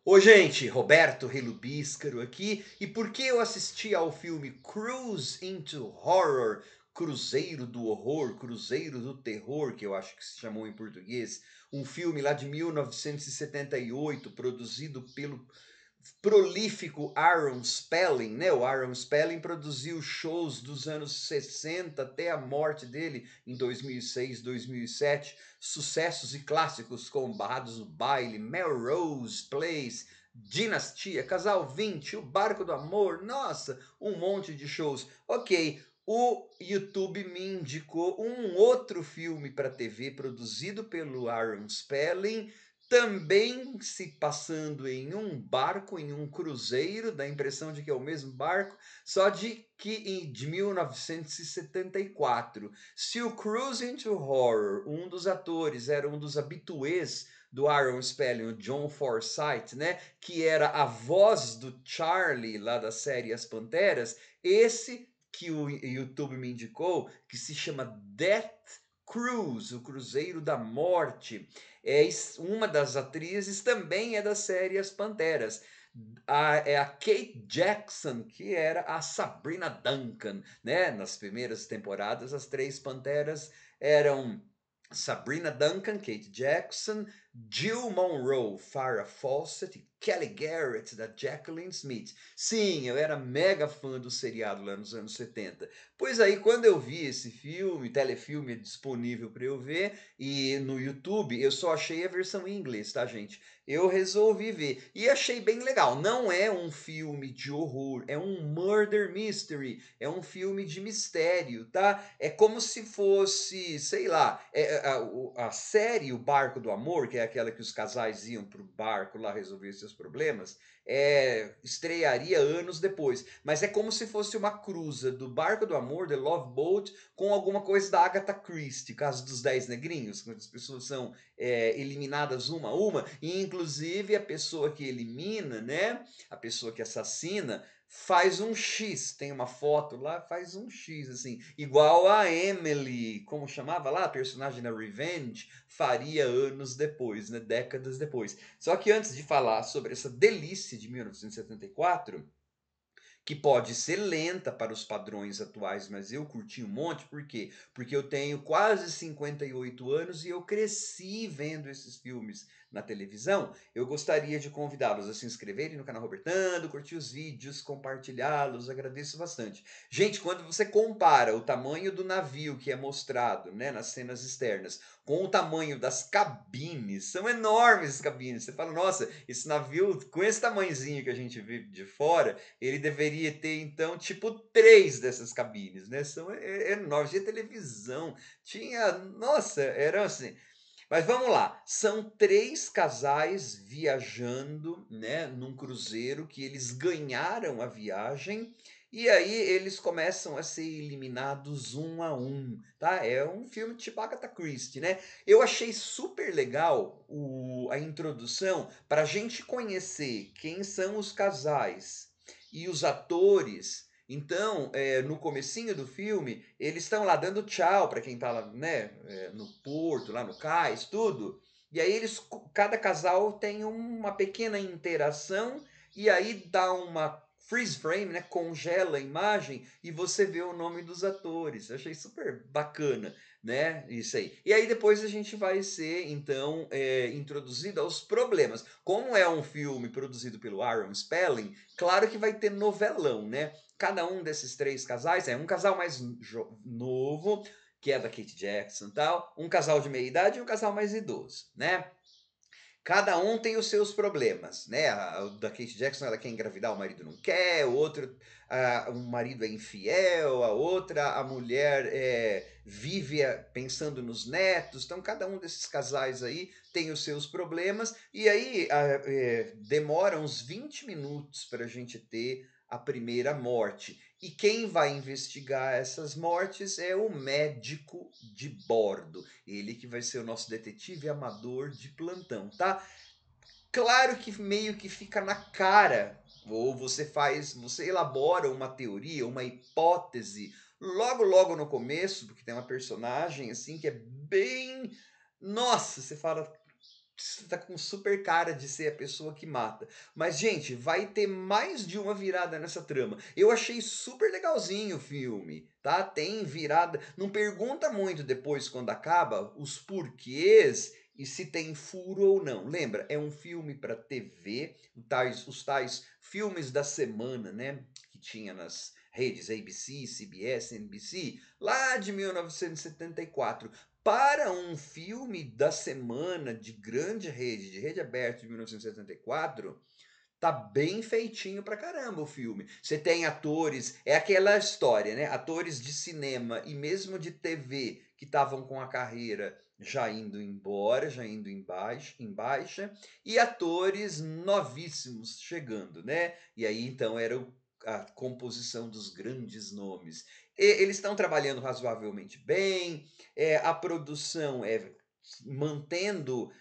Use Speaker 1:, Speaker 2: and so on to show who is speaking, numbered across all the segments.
Speaker 1: Oi, gente, Roberto Relubíscaro aqui. E por que eu assisti ao filme Cruise into Horror, Cruzeiro do Horror, Cruzeiro do Terror, que eu acho que se chamou em português, um filme lá de 1978, produzido pelo prolífico Aaron Spelling, né? O Aaron Spelling produziu shows dos anos 60 até a morte dele em 2006, 2007, sucessos e clássicos como Barrados no Baile, Melrose Place, Dinastia, Casal 20, O Barco do Amor, nossa, um monte de shows. Ok, o YouTube me indicou um outro filme para TV produzido pelo Aaron Spelling, também se passando em um barco, em um cruzeiro, dá a impressão de que é o mesmo barco, só de 1974. Se o Cruise into Horror, um dos atores era um dos habituês do Aaron Spelling, o John Forsythe, né, que era a voz do Charlie lá da série As Panteras, esse que o YouTube me indicou, que se chama Death Cruise, o Cruzeiro da Morte, uma das atrizes também é da série As Panteras. É a Kate Jackson, que era a Sabrina Duncan, né? Nas primeiras temporadas, as três panteras eram Sabrina Duncan, Kate Jackson, Jill Monroe, Farrah Fawcett e Kelly Garrett, da Jacqueline Smith. Sim, eu era mega fã do seriado lá nos anos 70. Pois aí, quando eu vi esse filme, telefilme disponível para eu ver, e no YouTube, eu só achei a versão em inglês, tá, gente? Eu resolvi ver e achei bem legal. Não é um filme de horror, é um murder mystery, é um filme de mistério, tá? É como se fosse, sei lá, a série O Barco do Amor, que é aquela que os casais iam pro barco lá resolver seus problemas, estrearia anos depois. Mas é como se fosse uma cruza do Barco do Amor, The Love Boat, com alguma coisa da Agatha Christie, caso dos 10 negrinhos, quando as pessoas são eliminadas uma a uma, e inclusive a pessoa que elimina, né, a pessoa que assassina, faz um X, tem uma foto lá, faz um X, assim, igual a Emily, como chamava lá, a personagem da Revenge, faria anos depois, né, décadas depois. Só que antes de falar sobre essa delícia de 1974, que pode ser lenta para os padrões atuais, mas eu curti um monte, por quê? Porque eu tenho quase 58 anos e eu cresci vendo esses filmes na televisão. Eu gostaria de convidá-los a se inscreverem no canal Robertando, curtir os vídeos, compartilhá-los, agradeço bastante. Gente, quando você compara o tamanho do navio que é mostrado, né, nas cenas externas, com o tamanho das cabines, são enormes as cabines. Você fala, nossa, esse navio com esse tamanhozinho que a gente vê de fora, ele deveria ter, então, tipo, três dessas cabines, né? São enormes. Tinha televisão, tinha. Nossa, era assim. Mas vamos lá, são três casais viajando, né, num cruzeiro que eles ganharam a viagem e aí eles começam a ser eliminados um a um, tá? É um filme tipo Agatha Christie, né? Eu achei super legal a introdução para a gente conhecer quem são os casais e os atores. Então, no comecinho do filme, eles estão lá dando tchau para quem está lá, né, no porto, lá no cais, tudo. E aí cada casal tem uma pequena interação e aí dá uma freeze frame, né, congela a imagem e você vê o nome dos atores. Eu achei super bacana, né, isso aí. E aí depois a gente vai ser, então, introduzido aos problemas. Como é um filme produzido pelo Aaron Spelling, claro que vai ter novelão, né? Cada um desses três casais é um casal mais novo, que é da Kate Jackson e tal, um casal de meia idade e um casal mais idoso, né? Cada um tem os seus problemas, né? A da Kate Jackson, ela quer engravidar, o marido não quer, o outro, o marido é infiel, a outra, a mulher vive pensando nos netos. Então, cada um desses casais aí tem os seus problemas, e aí demora uns 20 minutos para a gente ter a primeira morte. E quem vai investigar essas mortes é o médico de bordo. Ele que vai ser o nosso detetive amador de plantão, tá? Claro que meio que fica na cara, ou você elabora uma teoria, uma hipótese, logo no começo, porque tem uma personagem assim que é bem. Nossa, você fala. Você tá com super cara de ser a pessoa que mata. Mas, gente, vai ter mais de uma virada nessa trama. Eu achei super legalzinho o filme, tá? Tem virada. Não pergunta muito depois, quando acaba, os porquês e se tem furo ou não. Lembra, é um filme para TV, os tais filmes da semana, né? Que tinha nas redes ABC, CBS, NBC, lá de 1974 para um filme da semana de grande rede, de rede aberta de 1974, tá bem feitinho pra caramba o filme. Você tem atores, é aquela história, né? Atores de cinema e mesmo de TV que estavam com a carreira já indo embora, já indo em baixa, e atores novíssimos chegando, né? E aí então era a composição dos grandes nomes. Eles estão trabalhando razoavelmente bem, a produção é mantendo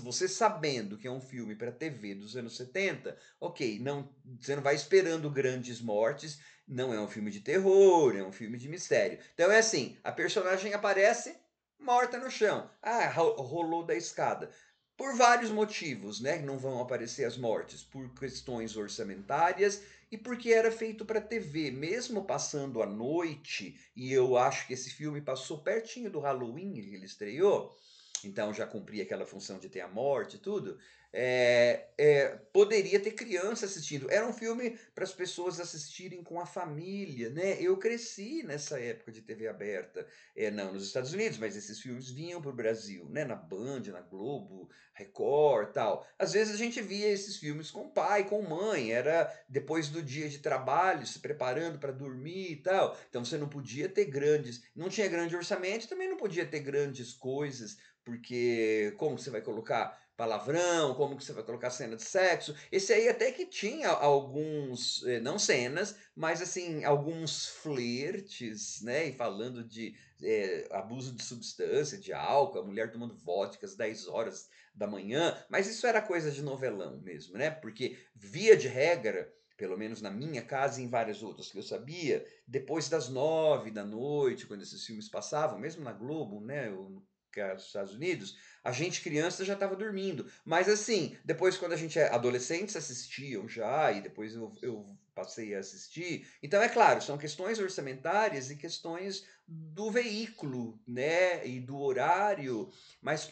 Speaker 1: você sabendo que é um filme para TV dos anos 70, ok, não, você não vai esperando grandes mortes, não é um filme de terror, é um filme de mistério. Então é assim, a personagem aparece morta no chão. Ah, rolou da escada. Por vários motivos, né? Não vão aparecer as mortes, por questões orçamentárias e porque era feito para TV, mesmo passando à noite, e eu acho que esse filme passou pertinho do Halloween que ele estreou, então já cumpria aquela função de ter a morte e tudo, poderia ter criança assistindo. Era um filme para as pessoas assistirem com a família, né? Eu cresci nessa época de TV aberta, não nos Estados Unidos, mas esses filmes vinham para o Brasil, né? Na Band, na Globo, Record, tal. Às vezes a gente via esses filmes com pai, com mãe, era depois do dia de trabalho, se preparando para dormir e tal. Então você não podia ter não tinha grande orçamento, também não podia ter grandes coisas porque como você vai colocar palavrão, como que você vai colocar cena de sexo? Esse aí até que tinha alguns, não cenas, mas assim, alguns flertes, né? E falando de abuso de substância, de álcool, a mulher tomando vodka às 10 horas da manhã, mas isso era coisa de novelão mesmo, né? Porque via de regra, pelo menos na minha casa e em várias outras que eu sabia, depois das 9 da noite, quando esses filmes passavam, mesmo na Globo, né? Que é os Estados Unidos, a gente criança já estava dormindo. Mas assim, depois quando a gente é adolescentes assistiam já, e depois eu passei a assistir. Então é claro, são questões orçamentárias e questões do veículo, né, e do horário, mas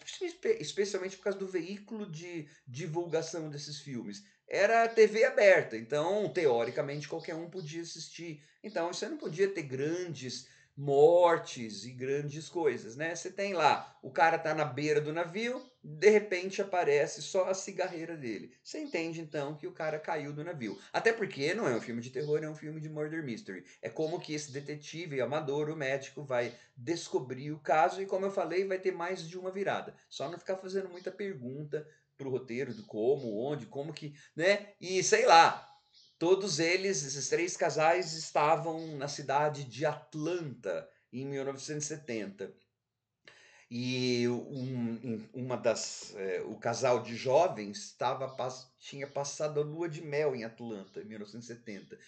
Speaker 1: especialmente por causa do veículo de divulgação desses filmes. Era a TV aberta, então teoricamente qualquer um podia assistir. Então você não podia ter grandes mortes e grandes coisas, né? Você tem lá, o cara tá na beira do navio, de repente aparece só a cigarreira dele. Você entende então que o cara caiu do navio. Até porque não é um filme de terror, é um filme de murder mystery. É como que esse detetive amador, o médico, vai descobrir o caso e, como eu falei, vai ter mais de uma virada. Só não ficar fazendo muita pergunta pro roteiro do como, onde, como que, né? E sei lá, todos eles, esses três casais, estavam na cidade de Atlanta em 1970. E o casal de jovens tinha passado a lua de mel em Atlanta em 1970.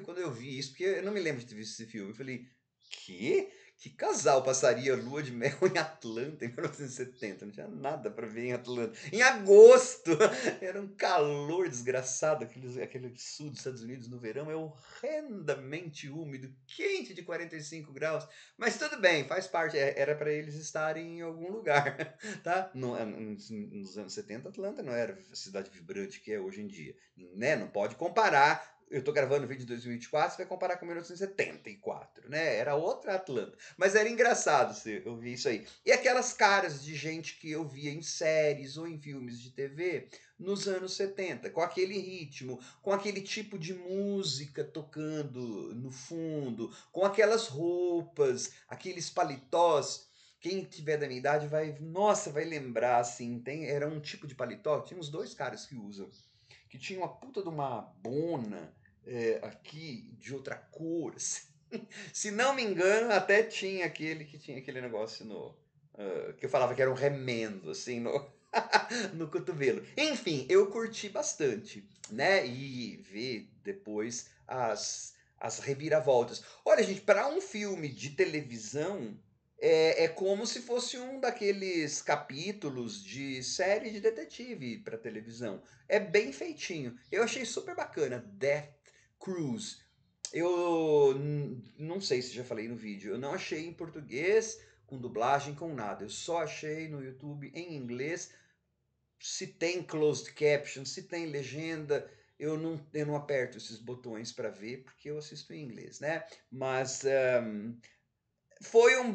Speaker 1: Quando eu vi isso, porque eu não me lembro de ter visto esse filme, eu falei, que? Que casal passaria lua de mel em Atlanta em 1970? Não tinha nada para ver em Atlanta. Em agosto! Era um calor desgraçado, aquele sul dos Estados Unidos no verão é horrendamente úmido, quente de 45 graus. Mas tudo bem, faz parte, era para eles estarem em algum lugar, tá? Nos anos 70, Atlanta não era a cidade vibrante que é hoje em dia, né? Não pode comparar. Eu tô gravando o vídeo de 2024, você vai comparar com 1974, né? Era outra Atlanta. Mas era engraçado eu vi isso aí. E aquelas caras de gente que eu via em séries ou em filmes de TV nos anos 70, com aquele ritmo, com aquele tipo de música tocando no fundo, com aquelas roupas, aqueles paletós. Quem tiver da minha idade vai, nossa, vai lembrar assim, era um tipo de paletó, tinha uns dois caras que usam, que tinha uma puta de uma bona aqui de outra cor. Assim. Se não me engano, até tinha aquele que tinha aquele negócio que eu falava que era um remendo, assim, no cotovelo. Enfim, eu curti bastante, né? E ver depois as reviravoltas. Olha, gente, para um filme de televisão, É como se fosse um daqueles capítulos de série de detetive para televisão. É bem feitinho. Eu achei super bacana, Death Cruise. Eu não sei se já falei no vídeo, eu não achei em português, com dublagem, com nada. Eu só achei no YouTube em inglês. Se tem closed caption, se tem legenda, eu não aperto esses botões para ver, porque eu assisto em inglês, né? Mas foi uma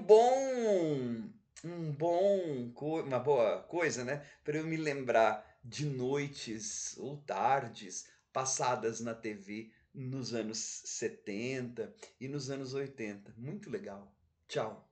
Speaker 1: boa coisa, né, para eu me lembrar de noites ou tardes passadas na TV nos anos 70 e nos anos 80. Muito legal. Tchau.